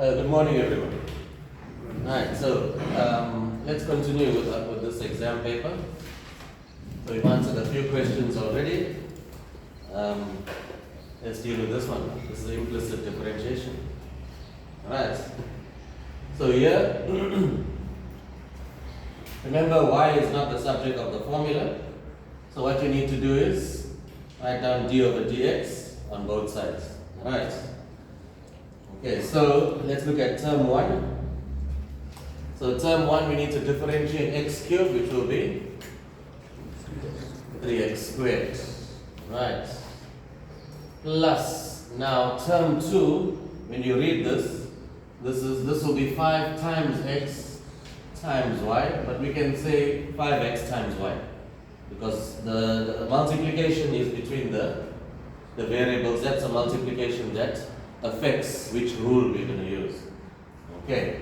Good morning, everyone. Alright, so let's continue with this exam paper. So we've answered a few questions already. Let's deal with this one. This is implicit differentiation. Alright. So here, remember y is not the subject of the formula. So what you need to do is write down d over dx on both sides. Alright. Okay, so let's look at term 1. So term 1 we need to differentiate x cubed, which will be 3x squared. Right. Plus, now term 2, when you read this will be 5 times x times y, but we can say 5x times y because the multiplication is between the variables. That's a multiplication that affects which rule we're going to use. Okay,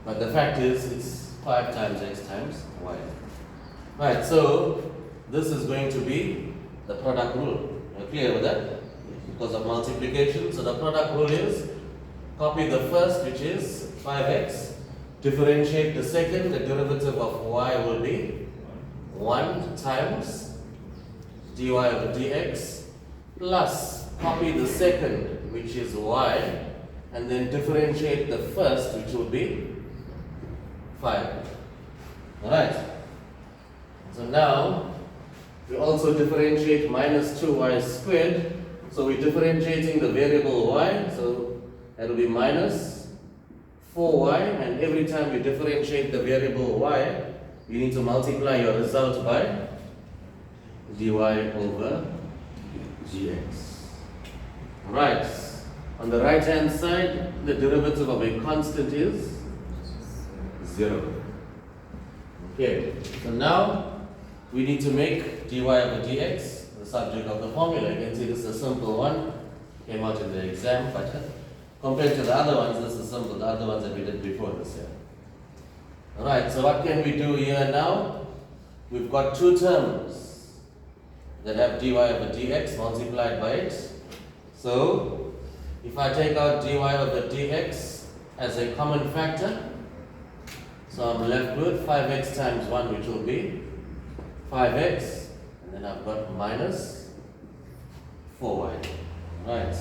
but the fact is it's 5 times x times y. Right, so this is going to be the product rule. You're clear with that? Because of multiplication. So the product rule is copy the first, which is 5x, differentiate the second, the derivative of y will be 1 times dy over dx, plus copy the second, which is y, and then differentiate the first, which will be 5. Alright. So now we also differentiate minus 2y squared. So we're differentiating the variable y, so that will be minus 4y, and every time you differentiate the variable y, you need to multiply your result by dy over dx. Right. On the right hand side, the derivative of a constant is 0. Okay, so now we need to make dy over dx the subject of the formula. You can see this is a simple one, came out in the exam, but compared to the other ones, this is simple, the other ones that we did before this year. Alright, so what can we do here now? We've got two terms that have dy over dx multiplied by it. So, if I take out dy over dx as a common factor, so I'm left with 5x times 1, which will be 5x, and then I've got minus 4y. Right.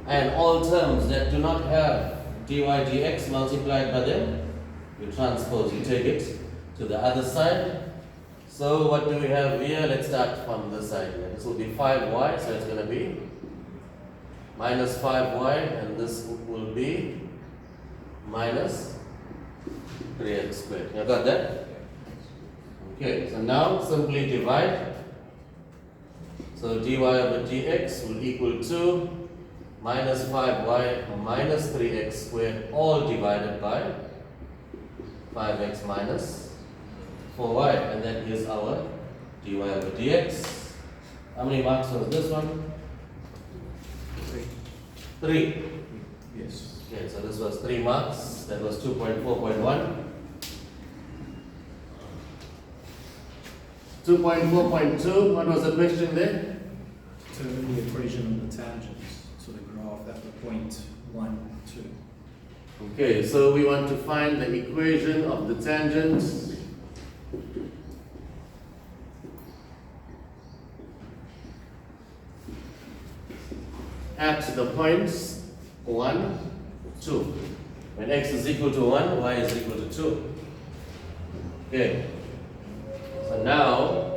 And all terms that do not have dy dx multiplied by them, you transpose, you take it to the other side. So what do we have here? Let's start from this side here. This will be 5y, so it's going to be minus 5y, and this will be minus 3x squared. You got that? Okay, so now simply divide. So dy over dx will equal to minus 5y minus 3x squared, all divided by 5x minus 4y, and that is our dy over dx. How many marks was this one? 3. Yes. Okay, so this was 3 marks. That was 2.4.1. 2.4.2, what was the question there? Determine the equation of the tangents. So the graph at the point 1, 2. Okay, so we want to find the equation of the tangent at the points 1, 2. When x is equal to 1, y is equal to 2. Okay. So now,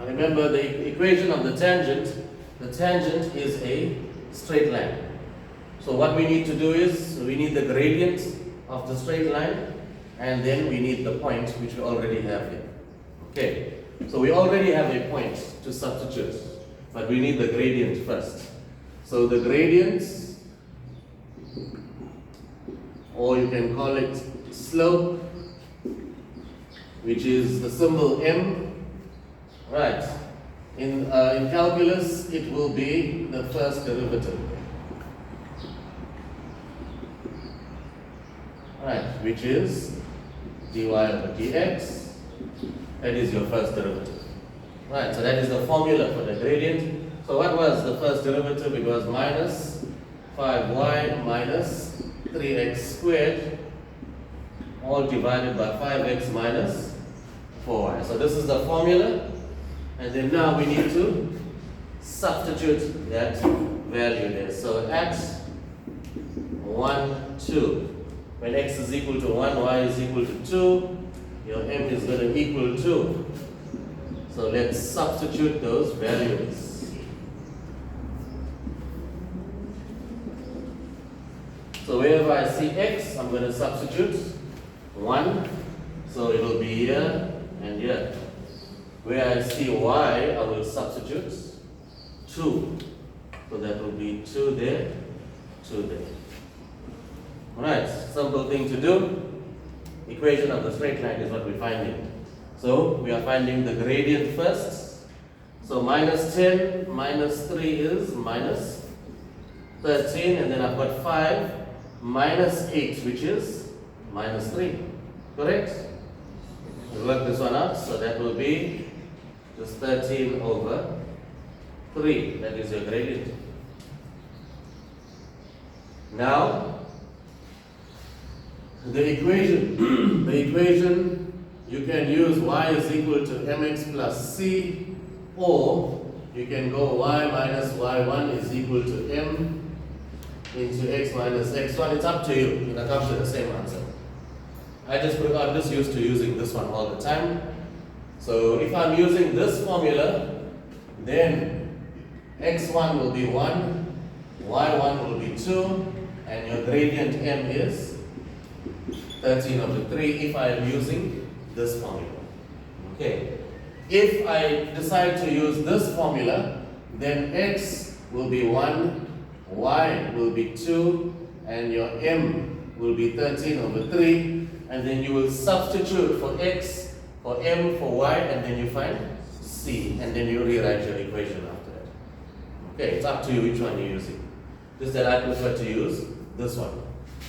remember the equation of the tangent is a straight line. So what we need to do is, we need the gradient of the straight line, and then we need the point, which we already have here. Okay, so we already have a point to substitute, but we need the gradient first. So the gradient, or you can call it slope, which is the symbol m. Right. In calculus, it will be the first derivative. Right, which is dy over dx. That is your first derivative. Right, so that is the formula for the gradient. So what was the first derivative? It was minus 5y minus 3x squared, all divided by 5x minus 4y. So this is the formula, and then now we need to substitute that value there. So at 1, 2, when x is equal to 1, y is equal to 2, your m is going to equal 2. So let's substitute those values. So wherever I see x, I'm going to substitute 1. So it will be here and here. Where I see y, I will substitute 2. So that will be 2 there, 2 there. Alright, simple thing to do. Equation of the straight line is what we're finding. So we are finding the gradient first. So minus 10 minus 3 is minus 13, and then I've got 5 minus 8, which is minus 3. Correct? We'll work this one out. So that will be just 13 over 3. That is your gradient. Now, the equation, you can use y is equal to mx plus c, or you can go y minus y1 is equal to m into x minus x1. It's up to you. You're going to come to the same answer. I'm just used to using this one all the time. So if I'm using this formula, then x1 will be 1, y1 will be 2, and your gradient m is 13 over 3 if I am using this formula. Okay. If I decide to use this formula, then x will be 1, y will be 2, and your m will be 13 over 3, and then you will substitute for x, for m, for y, and then you find c, and then you rewrite your equation after that. Okay, it's up to you which one you're using. Just that I prefer to use this one.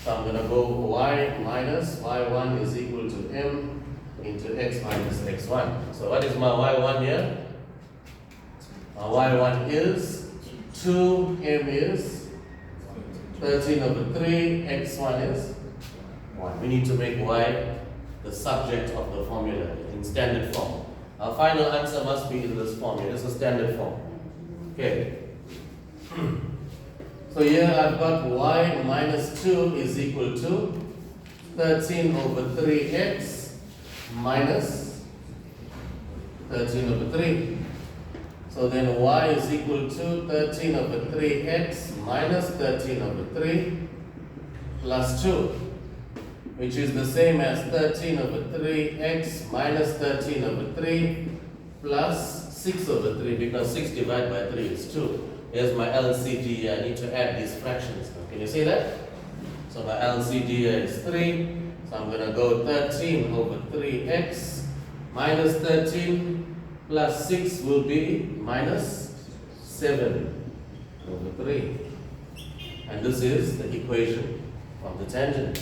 So I'm going to go y minus y1 is equal to m into x minus x1. So what is my y1 here? My y1 is 2, m is 13 over 3, x1 is 1. We need to make y the subject of the formula in standard form. Our final answer must be in this form here. This is standard form. Okay. So here I've got y minus 2 is equal to 13 over 3x minus 13 over 3. So then y is equal to 13 over 3x minus 13 over 3 plus 2, which is the same as 13 over 3x minus 13 over 3 plus 6 over 3, because 6 divided by 3 is 2. Here's my LCD. I need to add these fractions. Can you see that? So my LCD is 3. So I'm going to go 13 over 3x minus 13 plus 6 will be minus 7 over 3. And this is the equation of the tangent.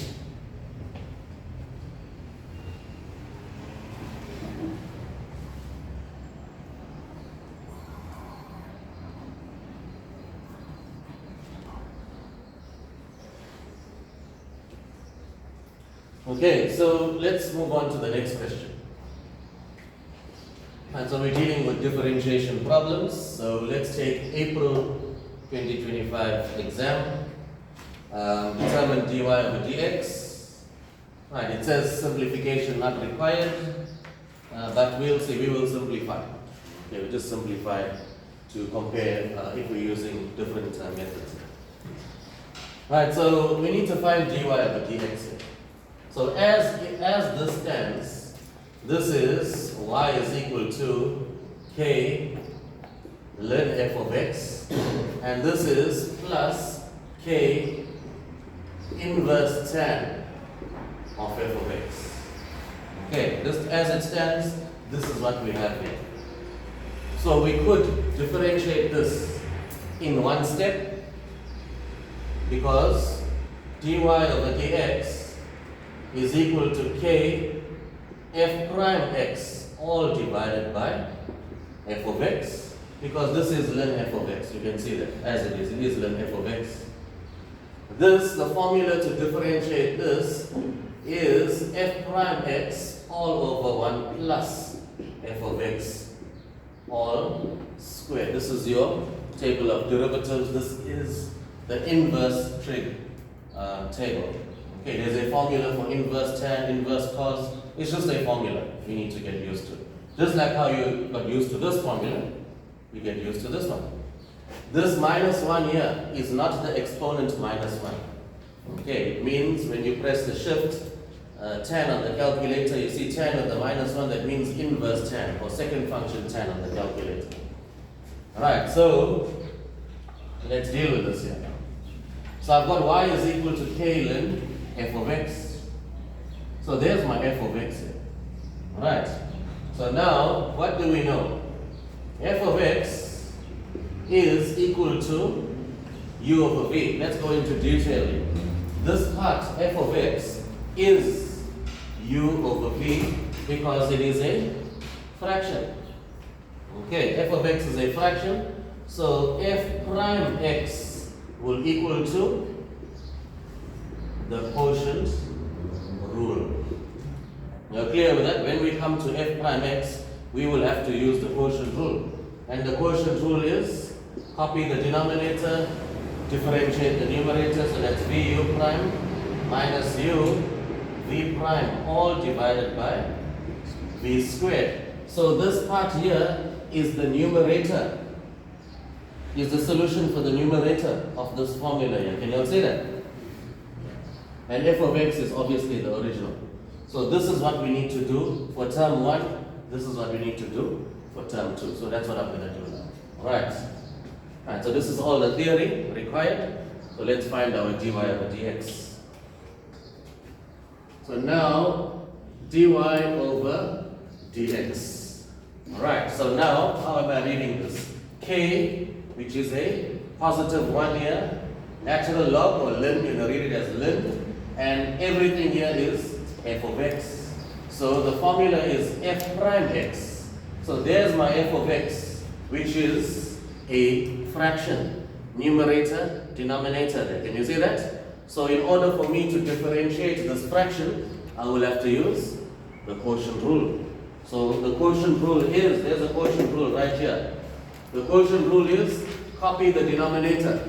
Okay, so let's move on to the next question. And so we're dealing with differentiation problems. So let's take April 2025 exam. Determine dy over dx. Right, it says simplification not required, but we will simplify. Okay, we'll just simplify to compare if we're using different methods. Right, so we need to find dy over dx here. So as this stands, this is y is equal to k ln f of x, and this is plus k inverse tan of f of x. Okay, just as it stands, this is what we have here. So we could differentiate this in one step, because dy over dx is equal to k f prime x all divided by f of x. because this is ln f of x. You can see that as it is ln f of x. This, the formula to differentiate this is f prime x all over 1 plus f of x all squared. This is your table of derivatives. This is the inverse trig table. Okay, there's a formula for inverse tan, inverse cos. It's just a formula you need to get used to. Just like how you got used to this formula, you get used to this one. This minus 1 here is not the exponent minus 1. Okay, it means when you press the shift tan on the calculator, you see tan with the minus 1, that means inverse tan or second function tan on the calculator. Alright, so let's deal with this here. So I've got y is equal to k ln f of x. So there's my f of x here. Alright, so now what do we know? F of x is equal to u over v. Let's go into detail here. This part, f of x, is u over v because it is a fraction. Okay, f of x is a fraction, so f prime x will equal to the quotient rule. You're clear with that? When we come to f prime x, we will have to use the quotient rule. And the quotient rule is copy the denominator, differentiate the numerator, so that's vu prime minus u v prime all divided by v squared. So this part here is the numerator, is the solution for the numerator of this formula here. Can you all see that? And f of x is obviously the original. So this is what we need to do for term 1, this is what we need to do for term 2. So that's what I'm going to do now. Alright. Alright, so this is all the theory required. So let's find our dy over dx. So now dy over dx. Alright, so now how am I reading this? K, which is a positive 1 here, natural log or ln, you know, read it as ln, and everything here is f of x. So the formula is f prime x. So there's my f of x, which is a fraction, numerator, denominator there. Can you see that? So in order for me to differentiate this fraction, I will have to use the quotient rule. So the quotient rule is, there's a quotient rule right here. The quotient rule is copy the denominator,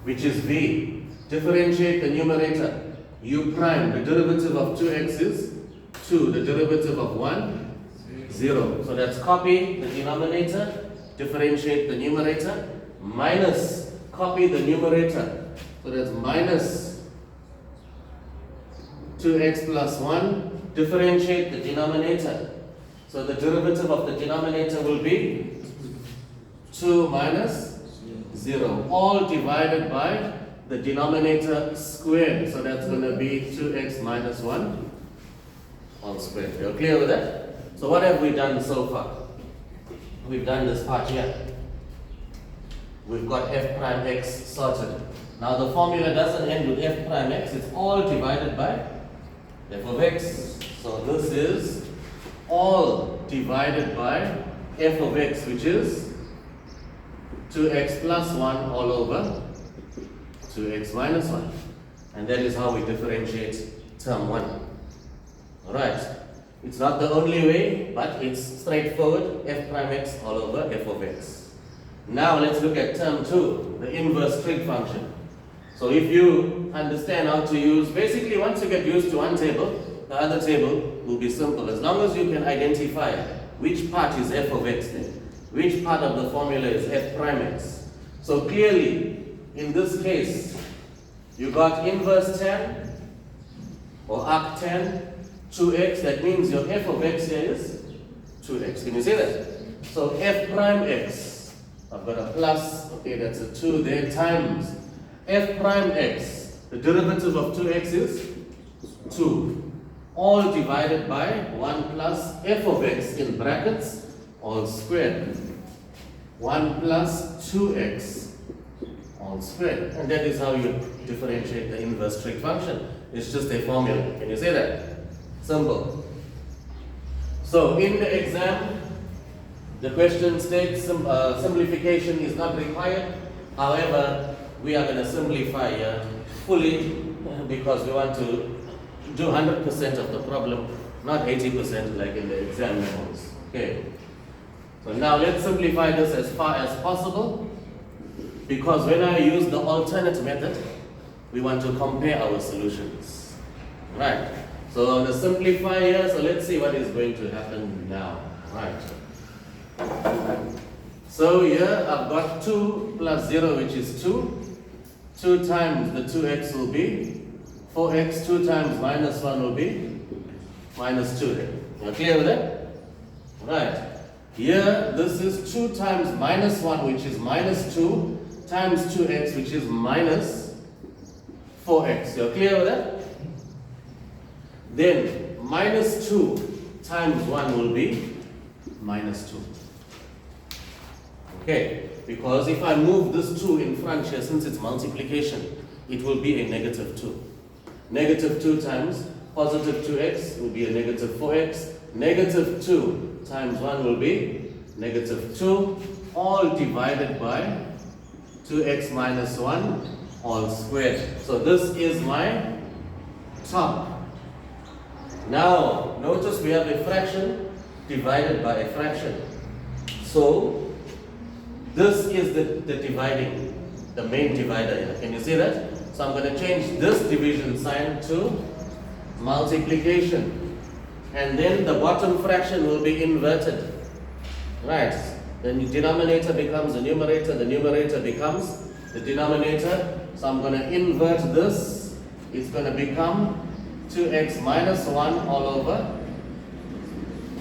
which is v. Differentiate the numerator. U prime, the derivative of 2x is 2, the derivative of 1, 0. So that's copy the denominator, differentiate the numerator, minus copy the numerator. So that's minus 2x plus 1, differentiate the denominator. So the derivative of the denominator will be 2 minus 0, all divided by the denominator squared. So that's going to be 2x minus 1 all squared. You're clear with that? So what have we done so far? We've done this part here. We've got f prime x sorted. Now the formula doesn't end with f prime x, it's all divided by f of x. So this is all divided by f of x, which is 2x plus 1 all over 2x minus 1. And that is how we differentiate term 1. Alright. It's not the only way, but it's straightforward. F prime x all over f of x. Now let's look at term 2, the inverse trig function. So if you understand how to use, basically once you get used to one table, the other table will be simple. As long as you can identify which part is f of x then, which part of the formula is f prime x. So clearly, in this case, you got inverse tan or arctan 2x. That means your f of x here is 2x. Can you see that? So f prime x, I've got a plus, okay, that's a 2 there, times f prime x, the derivative of 2x is 2, all divided by 1 plus f of x in brackets, all squared, 1 plus 2x all squared. And that is how you differentiate the inverse trig function. It's just a formula. Can you say that? Simple. So in the exam, The question states simplification is not required. However, we are going to simplify here fully because we want to do 100% of the problem, not 80% like in the exam memos. Okay. So now let's simplify this as far as possible, because when I use the alternate method, we want to compare our solutions. Right. So on the simplifier, so let's see what is going to happen now. Right. So here I've got 2 plus 0, which is 2. 2 times the 2x will be 4x. 2 times minus 1 will be minus 2. You're clear with that? Right. Here this is 2 times minus 1, which is minus 2, times 2x, which is minus 4x. You're clear with that? Then minus 2 times 1 will be minus 2. Okay, because if I move this 2 in front here, since it's multiplication, it will be a negative 2. Negative 2 times positive 2x will be a negative 4x. Negative 2 times 1 will be negative 2, all divided by 2x minus 1 all squared. So this is my top. Now, notice we have a fraction divided by a fraction. So, this is the dividing, the main divider here. Can you see that? So, I'm going to change this division sign to multiplication. And then the bottom fraction will be inverted. Right. Then the denominator becomes the numerator becomes the denominator. So, I'm going to invert this. It's going to become 2x minus 1 all over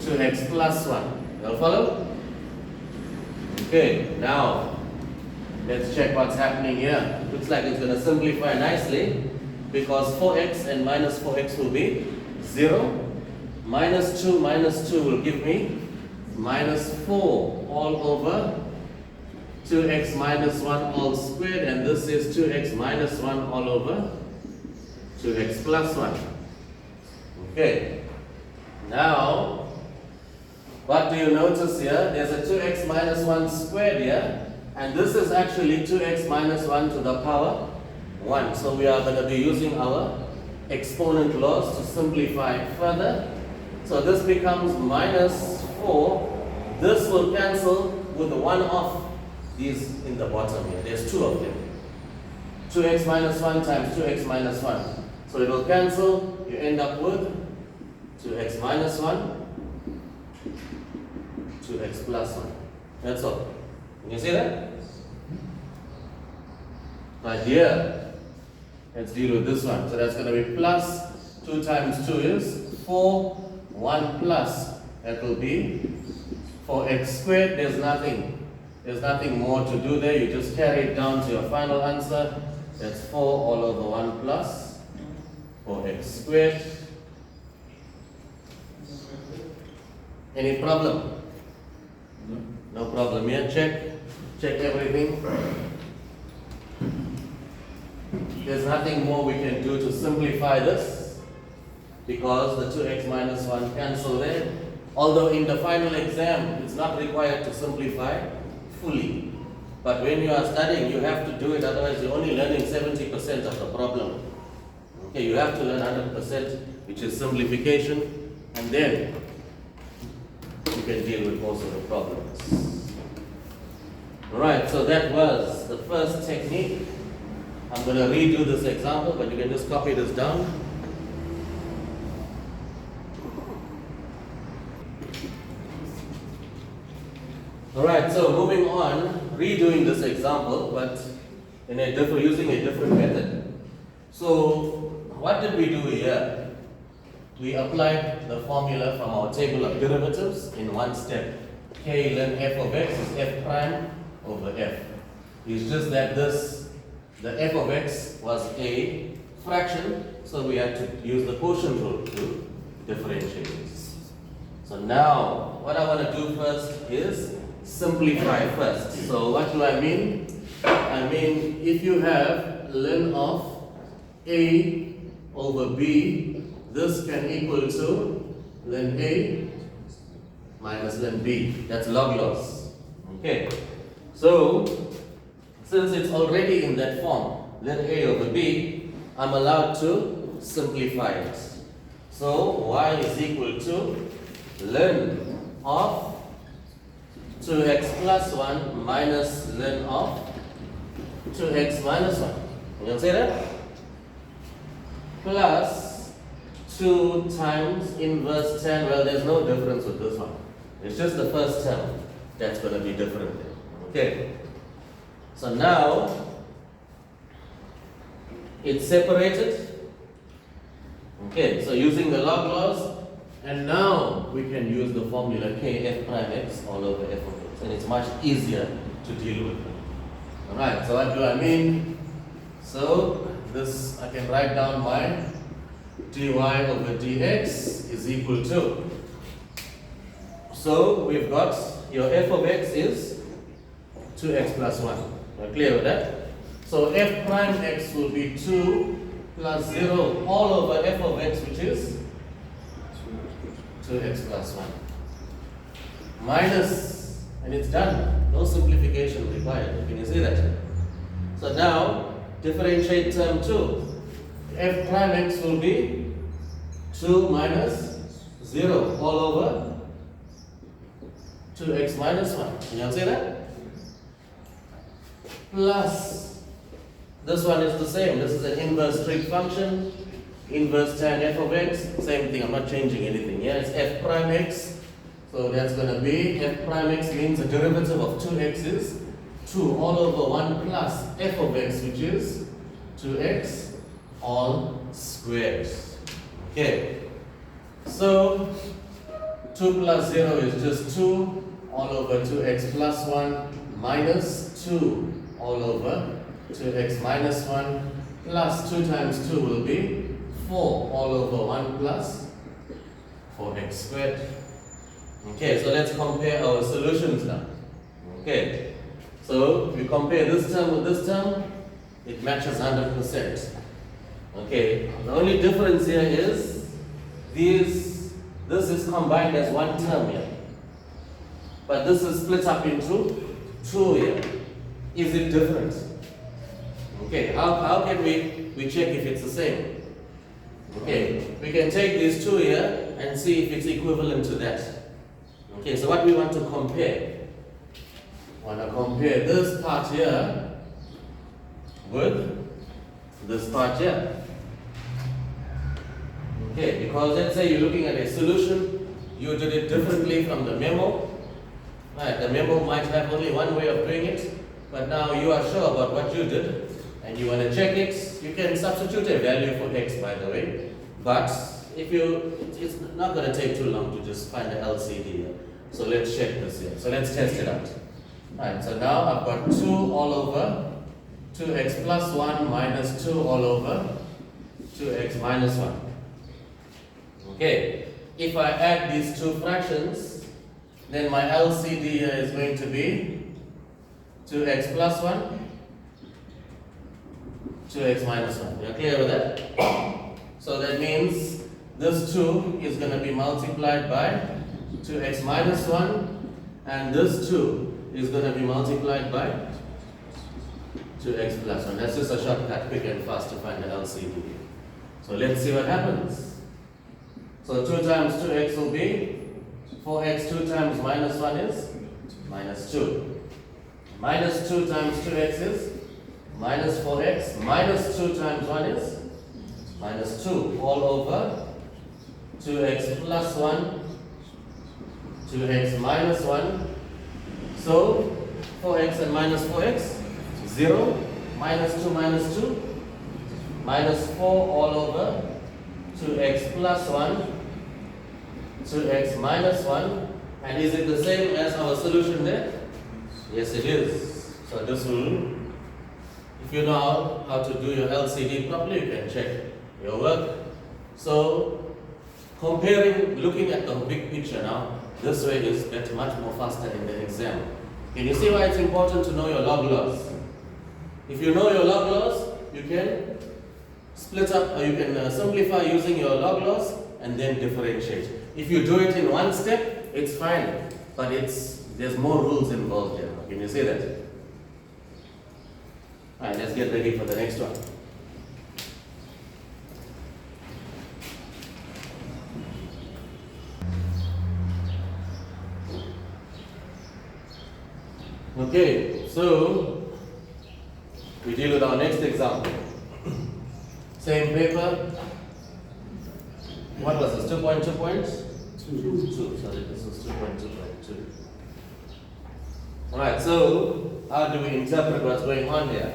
2x plus 1. You'll follow? Okay, now let's check what's happening here. Looks like it's going to simplify nicely because 4x and minus 4x will be 0. Minus 2 will give me minus 4 all over 2x minus 1 all squared, and this is 2x minus 1 all over 2x plus 1. Okay, now what do you notice here? There's a 2x minus 1 squared here, and this is actually 2x minus 1 to the power 1. So we are going to be using our exponent laws to simplify further. So this becomes minus 4. This will cancel with the 1 off these in the bottom here. There's 2 of them. 2x minus 1 times 2x minus 1. So it will cancel. You end up with 2x minus 1, 2x plus 1. That's all. Can you see that? Right here, let's deal with this one. So that's going to be plus 2 times 2 is 4, 1 plus. That will be 4x squared. There's nothing more to do there. You just carry it down to your final answer. That's 4 all over 1 plus 4x squared. Any problem? No problem here. Check everything. There's nothing more we can do to simplify this because the 2x minus 1 cancel there. Although in the final exam, it's not required to simplify fully. But when you are studying, you have to do it, otherwise you're only learning 70% of the problem. Okay, you have to learn 100%, which is simplification, and then you can deal with most of the problems. Alright, so that was the first technique. I'm going to redo this example, but you can just copy this down. Alright, so moving on, redoing this example, but using a different method. So, what did we do here? We applied the formula from our table of derivatives in one step. K ln f of x is f prime over f. It's just that the f of x was a fraction, so we had to use the quotient rule to differentiate this. So now, what I want to do first is simplify first. So what do I mean? I mean, if you have ln of a over b, this can equal to ln a minus ln b. That's log loss. Okay. So, since it's already in that form, ln a over b, I'm allowed to simplify it. So, y is equal to ln of 2x plus 1 minus ln of 2x minus 1. You can say that? Plus 2 times inverse tan. Well, there's no difference with this one. It's just the first term that's going to be different there. Okay. So now it's separated. Okay, so using the log laws, and now we can use the formula k f prime x all over f of x, and it's much easier to deal with. Alright, so what do I mean? So this, I can write down my dy over dx is equal to, so we've got your f of x is 2x plus 1. We're clear with that? So f prime x will be 2 plus 0 all over f of x, which is 2x plus 1. Minus, and it's done. No simplification required. Can you see that? So now, differentiate term 2. F prime x will be 2 minus 0 all over 2x minus 1. Can you see that? Plus, this one is the same. This is an inverse trig function. Inverse tan f of x, same thing. I'm not changing anything. Yeah, it's f prime x. So that's going to be f prime x means the derivative of 2x is 2 all over 1 plus f of x, which is 2x all squared. Okay. So 2 plus 0 is just 2 all over 2x plus 1 minus 2 all over 2x minus 1 plus 2 times 2 will be 4 all over 1 plus 4x squared. Okay, so let's compare our solutions now. Okay, so if we compare this term with this term, it matches 100%. Okay, the only difference here is this is combined as one term here, but this is split up into 2 here. Is it different? Okay, how can we check if it's the same? Okay, we can take these 2 here and see if it's equivalent to that. Okay, so what we want to compare? We want to compare this part here with this part here. Okay, because let's say you're looking at a solution, you did it differently from the memo. Right, the memo might have only one way of doing it, but now you are sure about what you did and you want to check it. You can substitute a value for x, by the way, but it's not going to take too long to just find the LCD here. So let's check this here. So let's test it out. Right, so now I've got 2 all over 2x plus 1 minus 2 all over 2x minus 1. Okay, if I add these 2 fractions, then my LCD here is going to be 2x plus 1, 2x minus 1. You're clear with that? So that means this 2 is going to be multiplied by 2x minus 1, and this 2 is going to be multiplied by 2x plus 1. That's just a shortcut, quick and fast to find the LCD. So let's see what happens. So 2 times 2x will be 4x, 2 times minus 1 is minus 2. Minus 2 times 2x is minus 4x. Minus 2 times 1 is minus 2 all over 2x plus 1, 2x minus 1. So 4x and minus 4x, 0. Minus 2 minus 2, minus 4 all over 2x plus 1, 2x minus 1. And is it the same as our solution there? Yes, it is. So this will, if you know how to do your LCD properly, you can check your work. So comparing, looking at the big picture now, this way is better, much more faster in the exam. Can you see why it's important to know your log laws? If you know your log laws, you can split up, or you can simplify using your log laws and then differentiate. If you do it in one step, it's fine, but there's more rules involved here. Can you see that? Alright, let's get ready for the next one. Okay, so we deal with our next example. Same paper. What was this? 2.2 points? 2. Sorry, this was 2.2.2. Alright, so how do we interpret what's going on here?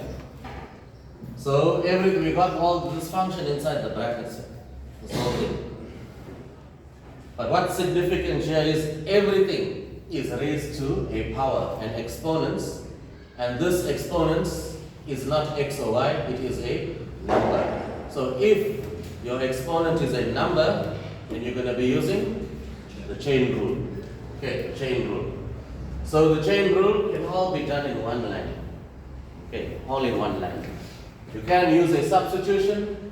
So we got all this function inside the brackets. This whole thing. But what's significant here is everything is raised to a power, an exponents, and this exponents is not x or y, it is a number. So if your exponent is a number, then you're going to be using the chain rule. Okay, chain rule. So the chain rule can all be done in one line. Okay, all in one line. You can use a substitution.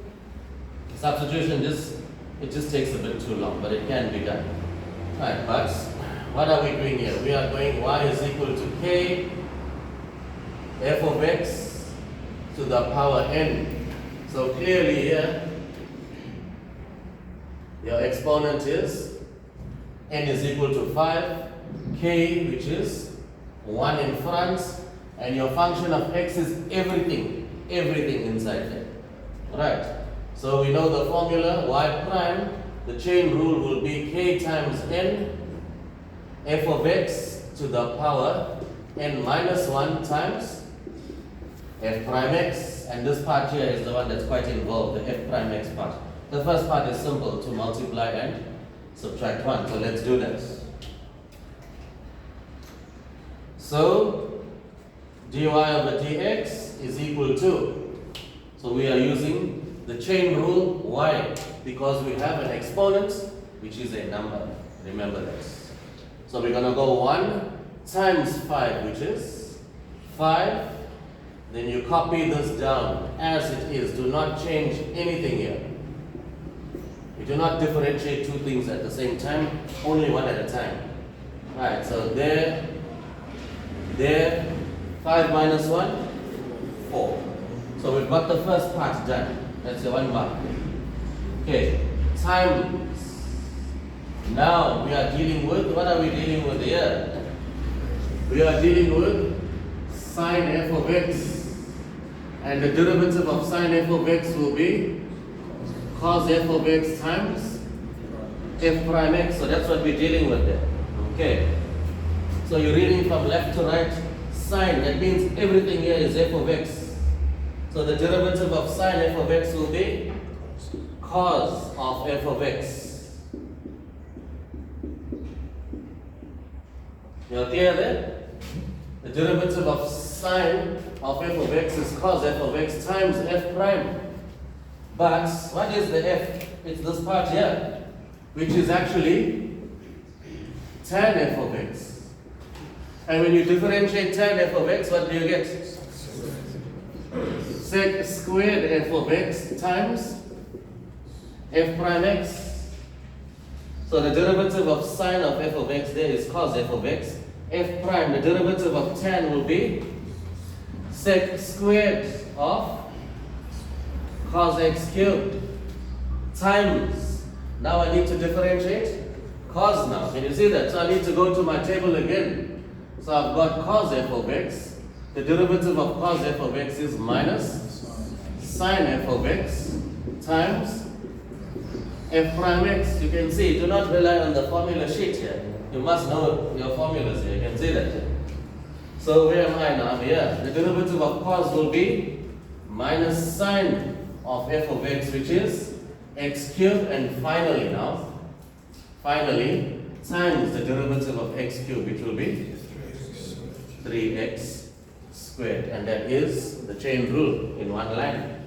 Substitution it just takes a bit too long, but it can be done. Right, but what are we doing here? We are going y is equal to k f of x to the power n. So clearly here, your exponent is n is equal to 5, k which is 1 in front, and your function of x is everything inside there. Right? So we know the formula y prime, the chain rule will be k times n f of x to the power n minus 1 times f prime x, and this part here is the one that's quite involved, the f prime x part. The first part is simple, to multiply and subtract 1, so let's do that. So dy over dx is equal to, so we are using the chain rule, why? Because we have an exponent which is a number, remember that. So we're going to go 1 times 5, which is 5. Then you copy this down as it is. Do not change anything here. You do not differentiate two things at the same time, only one at a time. Right, so there, 5 minus 1, 4. So we've got the first part done. That's the one mark. Okay, times. Now we are dealing with, what are we dealing with here? We are dealing with sine f of x, and the derivative of sine f of x will be cos f of x times f prime x. So that's what we're dealing with there. Okay. So you're reading from left to right, sine, that means everything here is f of x. So the derivative of sine f of x will be cos of f of x. You're clear there? The derivative of sine of f of x is cos f of x times f prime. But what is the f? It's this part here, which is actually tan f of x. And when you differentiate tan f of x, what do you get? Sec squared f of x times f prime x. So the derivative of sine of f of x there is cos f of x. F prime, the derivative of tan will be sec squared of cos x cubed times. Now I need to differentiate cos now. Can you see that? So I need to go to my table again. So I've got cos f of x. The derivative of cos f of x is minus sine f of x times f prime x. You can see, do not rely on the formula sheet here. You must know your formulas here. You can see that here. So where am I now? I'm here. The derivative of cos will be minus sine of f of x, which is x cubed, and finally times the derivative of x cubed, which will be 3x squared, and that is the chain rule in one line.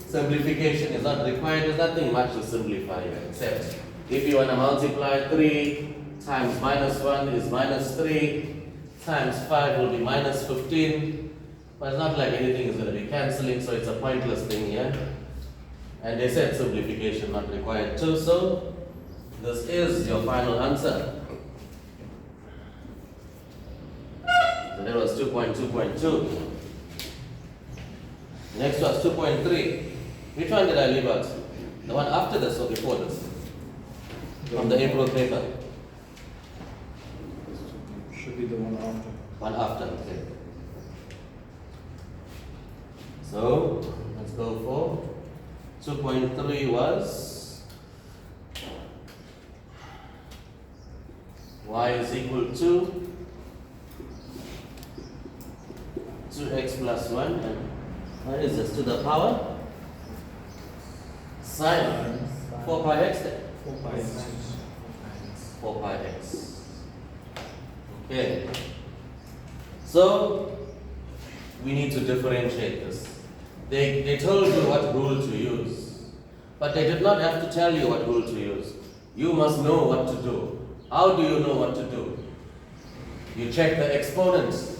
Simplification is not required. There's nothing much to simplify here, except if you want to multiply 3 times minus 1 is minus 3 times 5 will be minus 15, but it's not like anything is going to be cancelling, so it's a pointless thing here. And they said simplification not required too, so this is your final answer. So that was 2.2.2. Next was 2.3. Which one did I leave out? The one after this or before this? From the April paper. Should be the one after. One after, okay. So let's go for 2.3 was y is equal to 2x plus 1, and what is this, to the power? Sine 4 pi x then? 4 pi x. 4 pi x. Okay. So we need to differentiate this. They told you what rule to use, but they did not have to tell you what rule to use. You must know what to do. How do you know what to do? You check the exponents.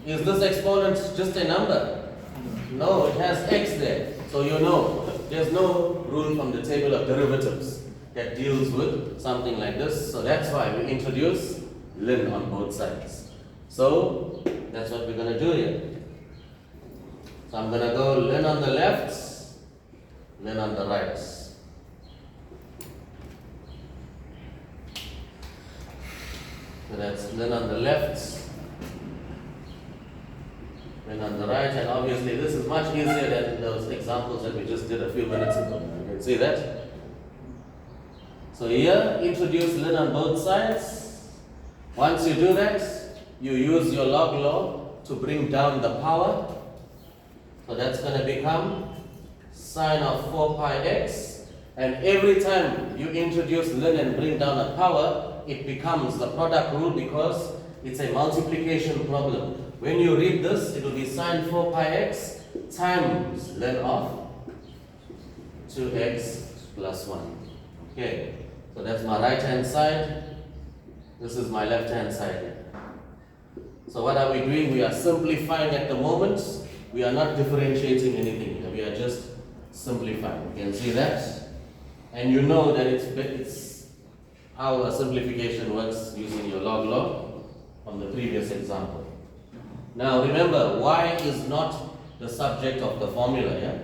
Is this exponent just a number? No, it has x there. So you know, there's no rule from the table of derivatives that deals with something like this. So that's why we introduce ln on both sides. So that's what we're going to do here. So I'm going to go ln on the left, ln on the right. So that's ln on the left, ln on the right, and obviously this is much easier than those examples that we just did a few minutes ago. You can see that. So here, introduce ln on both sides. Once you do that, you use your log law to bring down the power. So that's going to become sine of 4 pi x. And every time you introduce ln and bring down a power, it becomes the product rule because it's a multiplication problem. When you read this, it will be sine 4 pi x times ln of 2x plus 1. Okay, so that's my right hand side. This is my left hand side. So what are we doing? We are simplifying at the moment. We are not differentiating anything. We are just simplifying. You can see that. And you know that it's how a simplification works using your log law from the previous example. Now remember, y is not the subject of the formula, yeah?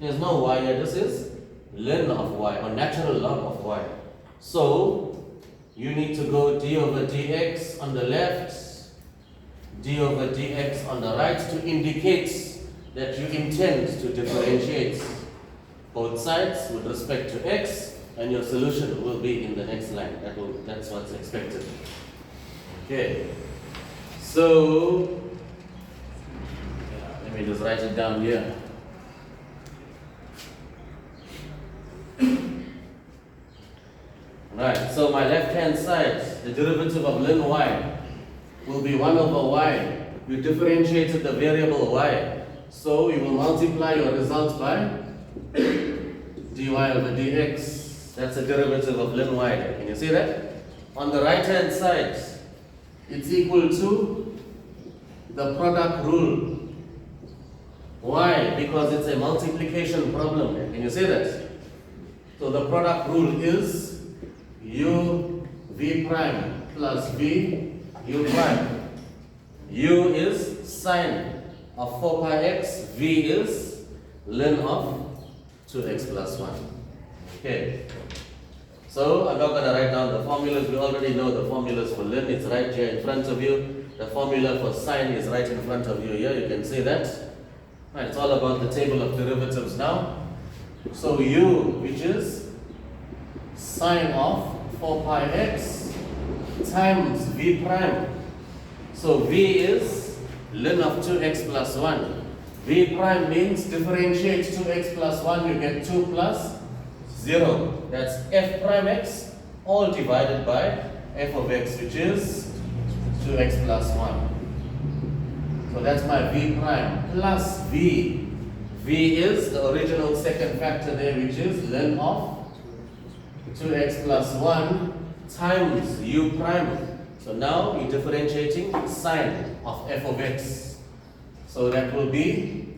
There's no y here. This is ln of y, or natural log of y. So you need to go d over dx on the left, d over dx on the right to indicate that you intend to differentiate both sides with respect to x, and your solution will be in the next line. That's what's expected. Okay. So let me just write it down here. Right, so my left hand side, the derivative of ln y will be 1 over y. You differentiated the variable y, so you will multiply your result by dy over dx. That's the derivative of ln y. Can you see that? On the right hand side, it's equal to the product rule. Why? Because it's a multiplication problem. Can you see that? So the product rule is u v prime plus v u prime. U is sine of 4 pi x, v is ln of 2x plus 1. Okay. So I'm not going to write down the formulas. We already know the formulas for ln. It's right here in front of you. The formula for sine is right in front of you here. You can see that. Right, it's all about the table of derivatives now. So u, which is sine of 4 pi x times v prime. So v is ln of 2x plus 1. V prime means differentiate 2x plus 1, you get 2 plus 0. That's f prime x all divided by f of x, which is 2x plus 1. So that's my v prime plus v. V is the original second factor there, which is ln of 2x plus 1 times u prime. So now you're differentiating sine of f of x. So that will be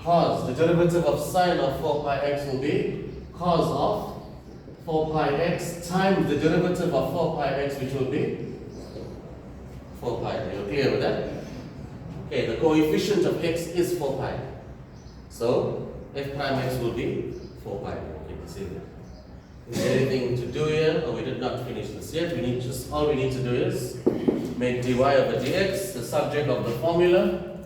cos. The derivative of sine of 4 pi x will be cos of 4 pi x times the derivative of 4 pi x, which will be 4 pi. Are you clear with that? Okay, the coefficient of x is 4 pi. So f prime x will be 4 pi. Okay, see that. Is there anything to do here? Oh, we did not finish this yet. All we need to do is make dy over dx the subject of the formula.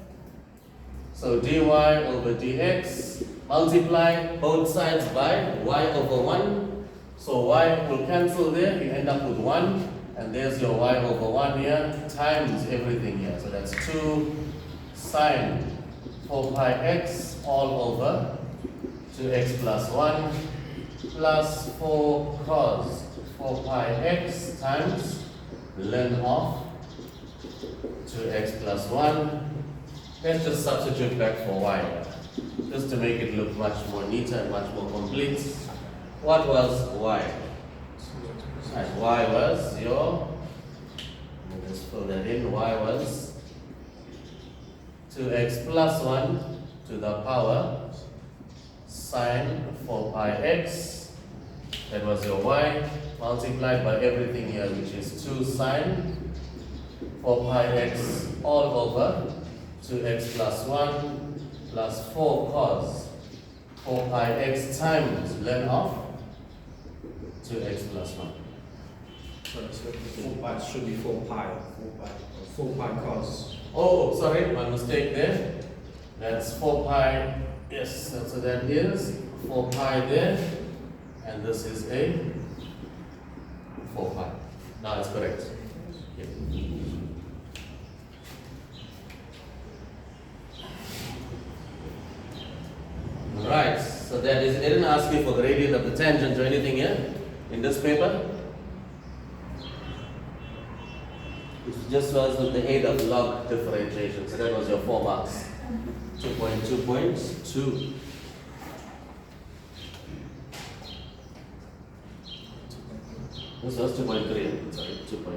So dy over dx, multiply both sides by y over 1. So y will cancel there, you end up with 1, and there's your y over 1 here, times everything here. So that's 2 sine 4 pi x all over 2x plus 1 plus 4 cos 4 pi x times ln of 2x plus 1. Let's just substitute back for y, just to make it look much more neater and much more complete. What was y? And y was your, let me just fill that in, y was 2x plus 1 to the power sine 4 pi x. That was your y, multiplied by everything here, which is 2 sine 4 pi x all over 2x plus 1 plus 4 cos 4 pi x times ln of 2x plus 1. Sorry, so 4 pi should be 4 pi. 4 pi cos. Oh, sorry, my mistake there. That's 4 pi, yes, so that is 4 pi there, and this is a 4 pi. Now it's correct. Yeah. Right, so that is, it didn't ask you for gradient of the tangent or anything here in this paper. It just was with the aid of log differentiation, so that was your 4 marks. 2.2.2. This was 2.3, sorry, 2.2.